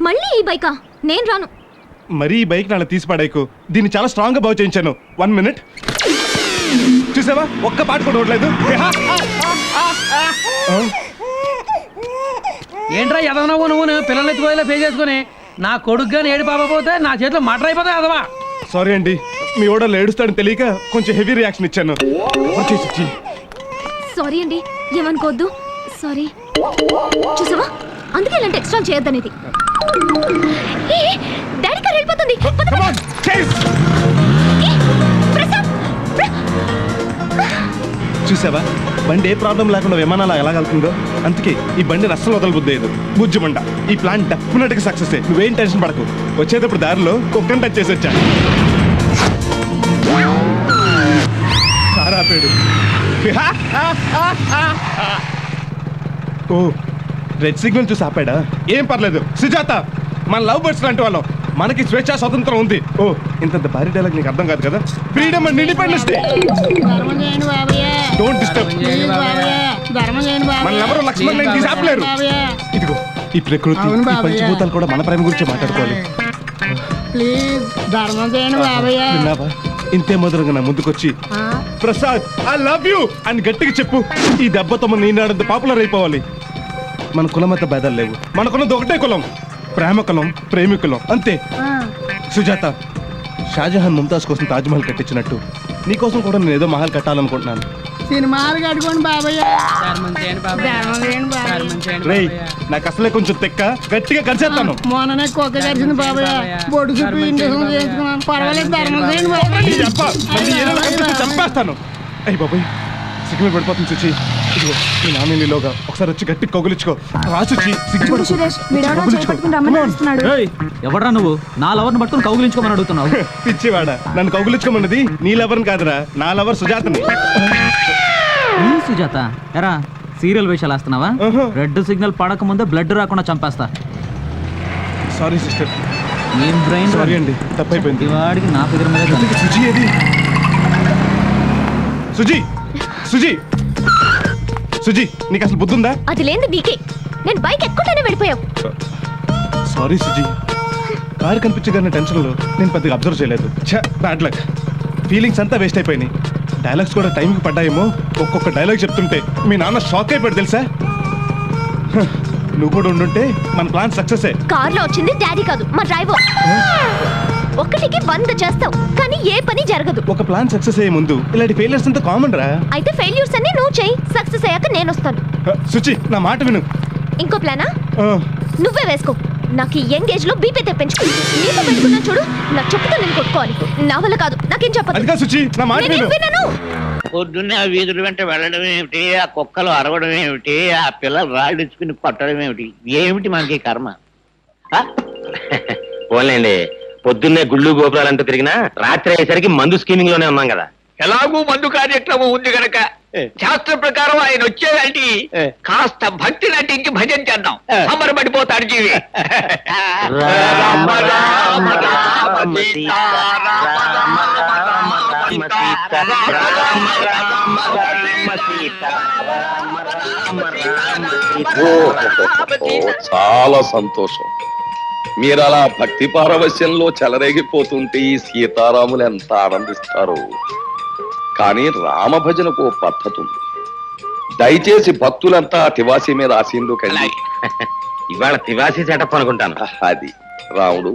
మళ్ళీ ఈ బైకా? నేను రాను. మరి ఈ బైక్ నాలా తీసి పడేకు. దీన్ని చాలా స్ట్రాంగ్ గా బాగు చేయించాను. 1 minute. చూసావా, ఒక్క పాట కూడా ఉండలేదు. ఏంట్రా ఎదవనవు నువ్వు పిల్లలు ఎత్తుకోలే పే చేసుకుని నా కొడుకుగా ఏడు పాపపోతే నా చేతిలో మటర్ అయిపోతాయి అదవా. సారీ అండి, మీ ఓడర్లు ఏడుస్తాడని తెలియక కొంచెం హెవీ రియాక్షన్ ఇచ్చాను. సారీ అండి, ఏమనుకోవద్దు. సారీ. చూసావా, అందుకే ఇలాంటి ఎక్స్ట్రా చేయొద్దనేది. డాడీ కార్ వెళ్ళిపోతుంది. చూసావా, బండి ఏ ప్రాబ్లం లేకుండా విమానాలు ఎలా వెళ్తుందో. అందుకే ఈ బండిని అస్సలు వదలబుద్దేదు. బుజ్జి బండ. ఈ ప్లాన్ డెఫినెట్ గా సక్సెస్. నువ్వేం టెన్షన్ పడకు. వచ్చేటప్పుడు దారిలో కుక్కని టచ్ చేసి వచ్చా. ఆపేడు. ఓ, రెడ్ సిగ్నల్ చూసి ఆపాడా? ఏం పర్లేదు సుజాత, మన లవ్ బర్డ్స్ లాంటి వాళ్ళం. మనకి స్వేచ్ఛ స్వతంత్రం ఉంది. ఓ, ఇంత భారీ డైలాగ్ నీకు అర్థం కాదు కదా. Freedom and independence day. Don't disturb. మన ఎవరు లక్ష్మణ్ లైన్ తీసి ఆపలేరు. ఇదిగో ఈ ప్రకృతి, ఈ పంచభూతాలు కూడా మన ప్రేమ గురించి మాట్లాడుకోవాలి. విన్నావా? ఇంతే మొదలుగా నా ముందుకొచ్చి ప్రసాద్ ఐ లవ్ యూ అని గట్టిగా చెప్పు. ఈ దెబ్బతో మన ఈనాడంత పాపులర్ అయిపోవాలి. మన కులమత భేదాలు లేవు. మనకున్నది ఒకటే కులం, ప్రేమ కులం, ప్రేమికులం, అంతే. సుజాత, షాజహాన్ ముంతాజ్ కోసం తాజ్మహల్ కట్టించినట్టు నీకోసం కూడా నేను ఏదో మహల్ కట్టాలనుకుంటున్నాను. సినిమాలు కట్టుకోండి బాబాయ్. రేయ్, నాకు అసలే కొంచెం తెక్క, గట్టిగా కరిచేస్తాను. మొన్ననే కుక్క కరిచింది బాబాయ్. బొడ్డు చుట్టూ ఇంజక్షన్ చేయించుకున్నాను. పర్వాలేదు, ధర్మం చేయండి బాబాయ్. చంపేస్తాను. అయ్యి బాబాయ్, సిగ్నల్ పడిపోతుంది. సుచి, ఇదిగో ఈ నాన్నీలోగా ఒకసారి వచ్చి గట్టి కౌగులించుకో. రాసుచి ఎవడరా నువ్వు? నా లవర్ని పట్టుకుని కౌగులించుకోమని అడుగుతున్నావు? పిచ్చివాడా, నన్ను కౌగులించుకోమన్నది నీ లవర్ని కాదురా, నా లవర్ సుజాతని. సుజాత ఎరా సీరియల్ వేషాలు వేస్తున్నావా? రెడ్ సిగ్నల్ పడక ముందే బ్లడ్ రాకుండా చంపేస్తా. Sorry sister. ఏం బ్రెయిన్. సారీ అండి, తప్పైపోయింది. వాడికి నా ఫిగర్ మీద. సుజీ ఏది? సుజీ, సుజీ, సుజీ, నీకు అసలు బుద్ధి ఉందా? అది లేదు నీకే. నేను బైక్ ఎక్కుంటేనే వెళ్ళిపోయావు. సారీ సుజీ, కారు కనిపించగానే టెన్షన్లో నేను పెద్దగా అబ్జర్వ్ చేయలేదు. Bad luck. ఫీలింగ్స్ అంతా వేస్ట్ అయిపోయినాయి. డైలాగ్స్ కూడా టైంకి పడ్డాయేమో. ఒక్కొక్క డైలాగ్ చెప్తుంటే మీ నాన్న షాక్ అయిపోయాడు తెలుసా. నువ్వు కూడా ఉండుంటే మన ప్లాన్ సక్సెస్. కార్లో వచ్చింది డాడీ కాదు, మా డ్రైవర్. ఒకటికి 100 చేస్తావు కానీ ఏ పని జరగదు. ఒక ప్లాన్ సక్సెస్ అయ్యే ముందు ఇలాంటి ఫెయిలియర్స్ అంతా కామన్ రా. అయితే ఫెయిల్యూర్స్ అన్ని నువ్వు చెయ్యి, సక్సెస్ అయ్యాక నేను వస్తాను. సుచి, నా మాట విను. ఇంకో ప్లానా? నువ్వే వేసుకో. నాకు ఈ యంగ్ ఏజ్ లో బీపీ తెప్పించుకో. నీతో పెట్టుకున్నా చూడు, నా చెప్పుతో నేను కొట్టుకోవాలి. నా వల్ల కాదు, నాకేం చెప్పదు. సుచి, నా మాట విను. పొద్దున్నే ఆ వీధుల వెంట వెళ్ళడం ఏమిటి, ఆ కుక్కలు అరవడం ఏమిటి, ఆ పిల్లలు రాళ్ళించుకుని కొట్టడం ఏమిటి, ఏమిటి మనకి కర్మ? పోలేండి, పొద్దున్నే గుళ్ళు గోపురాలంటూ తిరిగినా రాత్రి అయ్యేసరికి మందు స్కీమింగ్ లోనే ఉన్నాం కదా. ఎలాగూ మందు కార్యక్రమం ఉంది గనక శాస్త్ర ప్రకారం ఆయన వచ్చేదంటే కాస్త భక్తి నటించి భజన చేద్దాం. అమరపడిపోతాడు జీవి. చాలా సంతోషం. మీరు అలా భక్తి పారవశ్యంలో చెలరేగిపోతుంటే ఈ సీతారాములు ఎంత ఆనందిస్తారు. కానీ రామభజనకు ఓ పద్ధతి ఉంది. దయచేసి భక్తులంతా తివాసి మీద ఆశీనుకెళ్ళి. ఇవాళ తివాసి సెటప్ అనుకుంటాను. అది రాముడు,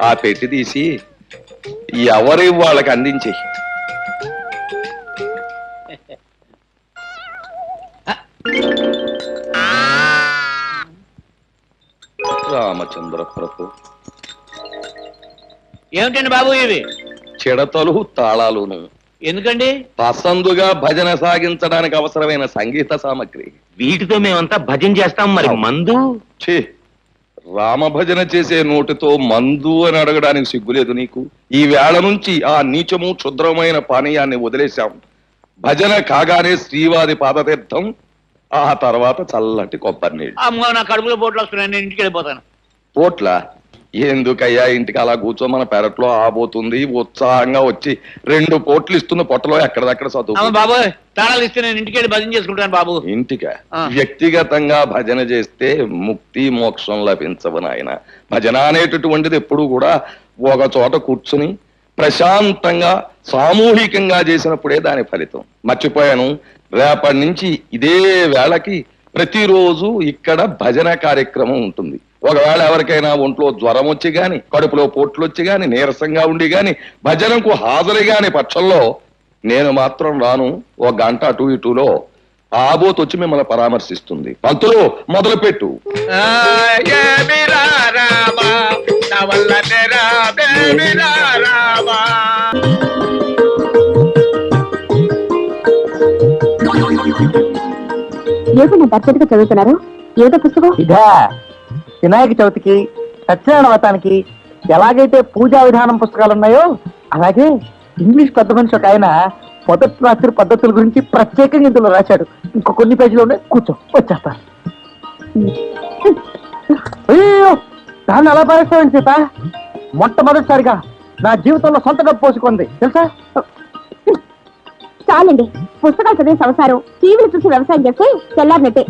ఆ పెట్టి తీసి ఎవరి వాళ్ళకి అందించే. రామచంద్ర ప్రభు. ఏమిటండి బాబు ఇవి? చిడతలు, తాళాలును. ఎందుకండి? పసందుగా భజన సాగించడానికి అవసరమైన సంగీత సామగ్రి. వీటితో మేమంతా భజన చేస్తాం. మరి మందు? ఛీ, రామ భజన చేసే నోటితో మందు అని అడగడానికి సిగ్గులేదు నీకు? ఈ వేళ నుంచి ఆ నీచము క్షుద్రమైన పానీయాన్ని వదిలేశాం. భజన కాగానే శ్రీవారి పాదతీర్థం, ఆ తర్వాత చల్లటి కొబ్బరి నీళ్ళు. అమ్మో, నా కడుపులో పోట్లు వస్తున్నాయి, నేను ఇంటికి వెళ్ళిపోతాను. పోట్ల ఎందుకయ్యా ఇంటికి అలా కూర్చో, మన పెరట్లో ఆబోతుంది ఉత్సాహంగా వచ్చి 2 పోట్లు ఇస్తున్న పొట్టలో ఎక్కడదక్కడ చదువు. బాబు తాళాలు ఇస్తే నేను ఇంటికి వెళ్ళి భజన చేసుకుంటాను బాబు. ఇంటికా? వ్యక్తిగతంగా భజన చేస్తే ముక్తి మోక్షం లభించవు నాయన. భజన అనేటటువంటిది ఎప్పుడు కూడా ఒక చోట కూర్చుని ప్రశాంతంగా సామూహికంగా చేసినప్పుడే దాని ఫలితం. మర్చిపోయాను, రేపటి నుంచి ఇదే వేళకి ప్రతిరోజు ఇక్కడ భజన కార్యక్రమం ఉంటుంది. ఒకవేళ ఎవరికైనా ఒంట్లో జ్వరం వచ్చి గాని, కడుపులో పోట్లు వచ్చి గాని, నీరసంగా ఉండి గాని, భజనకు హాజరు గాని పక్షంలో నేను మాత్రం రాను. 1 గంట అటు ఇటులో ఆబోతు వచ్చి మిమ్మల్ని పరామర్శిస్తుంది. పంతులు మొదలు పెట్టు. ఏదో దర్శనగా చదువుతున్నారు. ఏదో పుస్తకం ఇదా వినాయక చవితికి, సత్యనారాయణ వ్రతానికి ఎలాగైతే పూజా విధానం పుస్తకాలు ఉన్నాయో అలాగే ఇంగ్లీష్ పెద్ద మనిషి ఒక ఆయన మొదటి రాత్రి పద్ధతుల గురించి ప్రత్యేకంగా ఇందులో రాశాడు. ఇంకో కొన్ని పేజీలు ఉన్నాయి, కూర్చో వచ్చేస్తా. అయ్యో దాన్ని అలా పారేస్తామని సీత, మొట్టమొదటిసారిగా నా జీవితంలో సొంత డబ్బు పోసుకుంది తెలుసా. చాలండి, పుస్తకాలు చదివే సంసారం టీవీలు చూసి వ్యవసాయం చేస్తే తెల్లారినట్టే.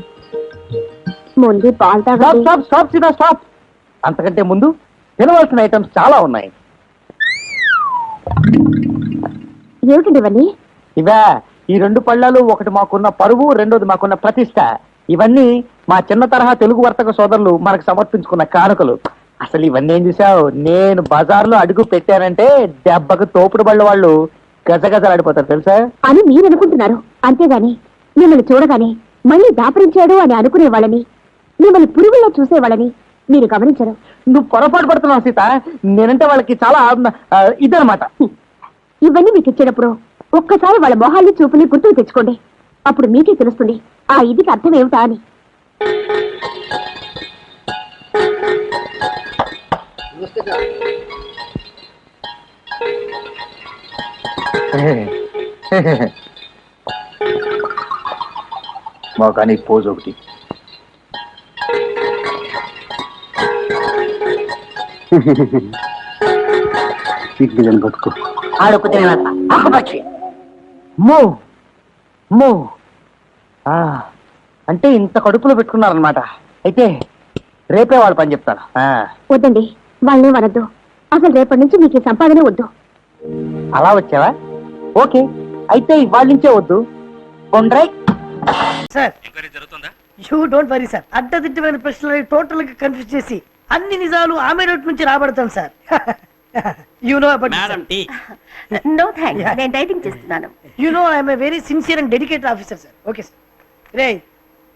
ముందు పాలు stop stop stop Sita stop. అంతకంటే ముందు తినవలసిన ఐటమ్స్ చాలా ఉన్నాయి. ఏమిటండి ఇవన్నీ? ఇవా ఈ 2 పళ్ళాలు, ఒకటి మాకున్న పరువు, రెండోది మాకున్న ప్రతిష్ట. ఇవన్నీ మా చిన్న తరహా తెలుగు వర్తక సోదరులు మనకు సమర్పించుకున్న కానుకలు. అసలు ఇవన్నీ ఏం చూసావు, నేను బజార్లో అడుగు పెట్టానంటే దెబ్బకు తోపుడు బళ్ళ వాళ్ళు గజగజలాడిపోతారు తెలుసా అని మీరు అనుకుంటున్నారు. అంతేగాని మిమ్మల్ని చూడగానే మళ్ళీ దాపరించాడు అని అనుకునే వాళ్ళని, మిమ్మల్ని పురుగుల్లో చూసేవాళ్ళని మీరు గమనించరు. నువ్వు పొరపాటు పడుతున్నావు సీత. నేనంటే వాళ్ళకి చాలా ఇదనమాట. ఇవన్నీ మీకు ఇచ్చేటప్పుడు ఒక్కసారి వాళ్ళ మొహాల్ని చూపుని గుర్తుకు తెచ్చుకోండి. అప్పుడు మీకే తెలుస్తుంది ఆ ఇదికి అర్థం ఏమిటా అని. కానీ పోజ్ ఒకటి. బతుకు అంటే ఇంత కడుపులో పెట్టుకున్నారనమాట. అయితే రేపే వాడు పని చెప్తాను. వద్దండి, వాళ్ళనే వనద్దు. అసలు రేపటి నుంచి మీకు సంపాదనే వద్దు. అలా వచ్చావా? ఓకే, అయితే ఇవాళ నుంచే వద్దు. Sir you don't worry sir. అడ్డదిడ్డమైన ప్రశ్నలు టోటల్ గా కన్ఫ్యూజ్ చేసి అన్ని నిజాలు ఆమె నోటి నుంచి రాబడతాను sir. You know about no thanks, నేను డైటింగ్ చేస్తున్నాను. You know I am a very sincere and dedicated officer sir. Okay sir. రే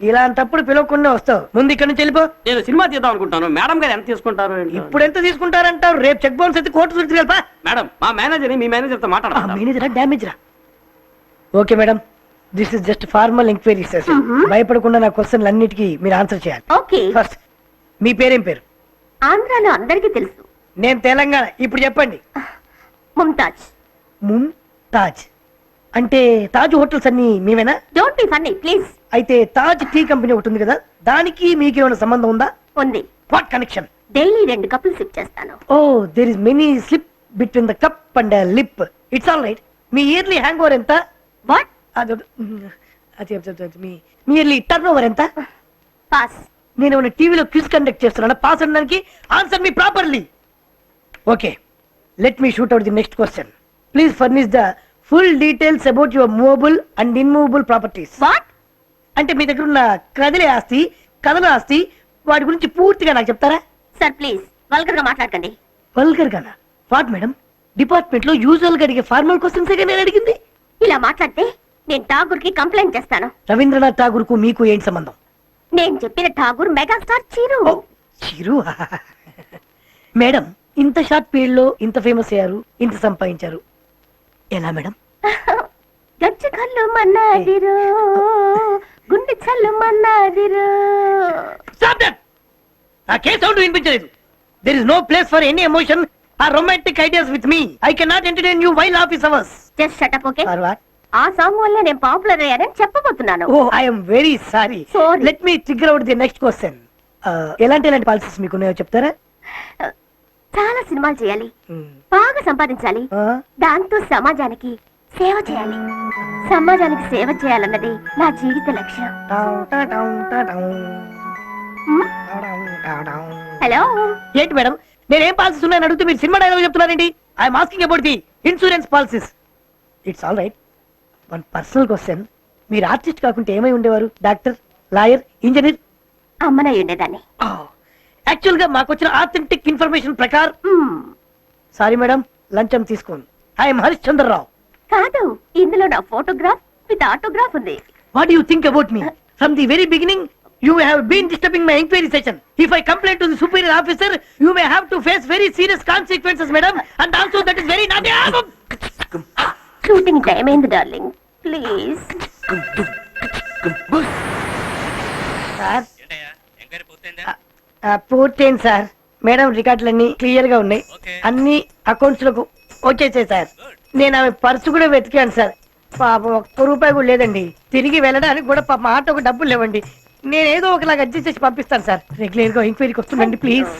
ఇలాంటప్పుడు పిలవకుండా వస్తావు, ముందు ఇక్కడ నుంచి వెళ్ళిపో. నేను సినిమా తీద్దాం అనుకుంటాను. మేడం గారు ఎంత తీసుకుంటారు? ఇప్పుడు ఎంత తీసుకుంటారంటారు? రేపు చెక్ బౌన్స్ అయితే కోర్టు చుట్టూ వెళ్ళిపా. మేడం మా మేనేజర్ మీ మేనేజర్ తో మాట్లాడాలి. మేనేజరా డ్యామేజ్ రా? Okay madam, this is just formal enquiry sir. భయపడకుండా నా క్వశ్చన్లు అన్నిటికీ మీరు ఆన్సర్ చేయాలి. ఓకే. ఫస్ట్ మీ పేరేం పేరు? ఆంధ్రాలో అందరికీ తెలుసు. నేను తెలంగాణ. ఇప్పుడు చెప్పండి. ముంతాజ్. ముంతాజ్ అంటే తాజ్ హోటల్స్ అన్ని మేమేనా? Don't be funny please. అయితే తాజ్ టీ కంపెనీ ఒకటి ఉంది కదా, దానికి మీకు ఏమైనా సంబంధం ఉందా? ఉంది. What connection? డైలీ 2 కప్పులు సిప్ చేస్తాను. Oh there is many slip between the cup and lip. It's all right. మీ ఇయర్లీ హ్యాంగ్ ఓవర్ ఎంత? వాట్? మీ ఇయర్లీ టర్న్ ఓవర్ ఎంత? పాస్. నేను ఏమైనా టీవీలో క్విజ్ కండక్ట్ చేస్తున్నాను. పాస్ అనడానికి answer me properly. Okay, let me shoot out the next question. Please furnish the full details about your movable and immovable properties. What? అంటే మీ దగ్గర ఉన్న కదిలే ఆస్తి, కథల ఆస్తి, వాటి గురించి పూర్తిగా నాకు చెప్తారా? సార్ ప్లీజ్ వల్గర్ గా మాట్లాడకండి. Vulgar Gaana? What madam, department లో యూజువల్ గా అడిగే ఫార్మల్ క్వశ్చన్స్ నేను అడిగింది. ఇలా మాట్లాడితే నేను ఠాగూర్ కి కంప్లైంట్ చేస్తాను. రవీంద్రనాథ్ ఠాగూర్ కు మీకు ఏంటి సంబంధం? నేను చెప్పిన ఠాగూర్ మెగాస్టార్ చిరు. చిరు? మేడం, ఇంత షార్ట్ పీరియడ్ లో ఇంత ఫేమస్ అయ్యారు, ఇంత సంపాదించారు, ఎలా మేడం? గచ్చ కళ్ళు మన్నాదిరు, గుండె చల్లు మన్నాదిరు. Stop that! ఆ కేసు సౌండ్ వినిపించలేదు. There is no place for any emotion or romantic ideas with me. I cannot entertain you while office hours. Just shut up. Okay? For what? ఆ సాంగ్ వల్ల నేను popular అయ్యానని చెప్పబోతున్నాను. Oh, I am very sorry. Sorry. Let me figure out the next question. ఎలాంటి policies మీకు ఉన్నాయో చెప్తారా? చాలా సినిమాలు చేయాలి, బాగా సంపాదించాలి, దాంతో సమాజానికి సేవ చేయాలి. సమాజానికి సేవ చేయాలన్నది నా జీవిత లక్ష్యం. హలో, ఏంటి మేడం, నేనేం పాలసీస్ ఉన్నాయని అడిగితే మీరు సినిమా డైలాగ్ చెప్తున్నారండి? I'm asking about the insurance policies. It's all right. One personal question, మీరు ఆర్టిస్ట్ కాకుంటే ఏమై ఉండేవారు? Doctor, lawyer, engineer? అమ్మనై ఉండేదాన్ని. యాక్చువల్ గా మాకు వచ్చిన ఆథెంటిక్ ఇన్ఫర్మేషన్ ప్రకారం, సారీ మేడం, లంచం తీసుకోండి. ఐఎమ్ హరిశ్చంద్ర రావు. కాదు, ఇందులో నా ఫోటోగ్రాఫ్ విత్ ఆటోగ్రాఫ్ ఉంది. What you think about me? From the very beginning you have been disturbing my inquiry session. If I complain to the superior officer, you may have to face very serious consequences, madam, and also that is very naughty. Shooting time అయింది darling, please. పూర్తయింది sir. Madam రికార్డులన్నీ clear గా ఉన్నాయి, అన్ని accounts లకు వచ్చేసాయి sir. నేను ఆమె purse కూడా వెతికాను సార్, పాపం ఒక్క రూపాయి కూడా లేదండి. తిరిగి వెళ్ళడానికి కూడా పాపం ఆటోకు డబ్బులు లేవండి. నేను ఏదో ఒకలాగా అడ్జస్ట్ చేసి పంపిస్తాను సార్. రెగ్యులర్ గా ఎంక్వైరీకి వస్తుందండి, ప్లీజ్.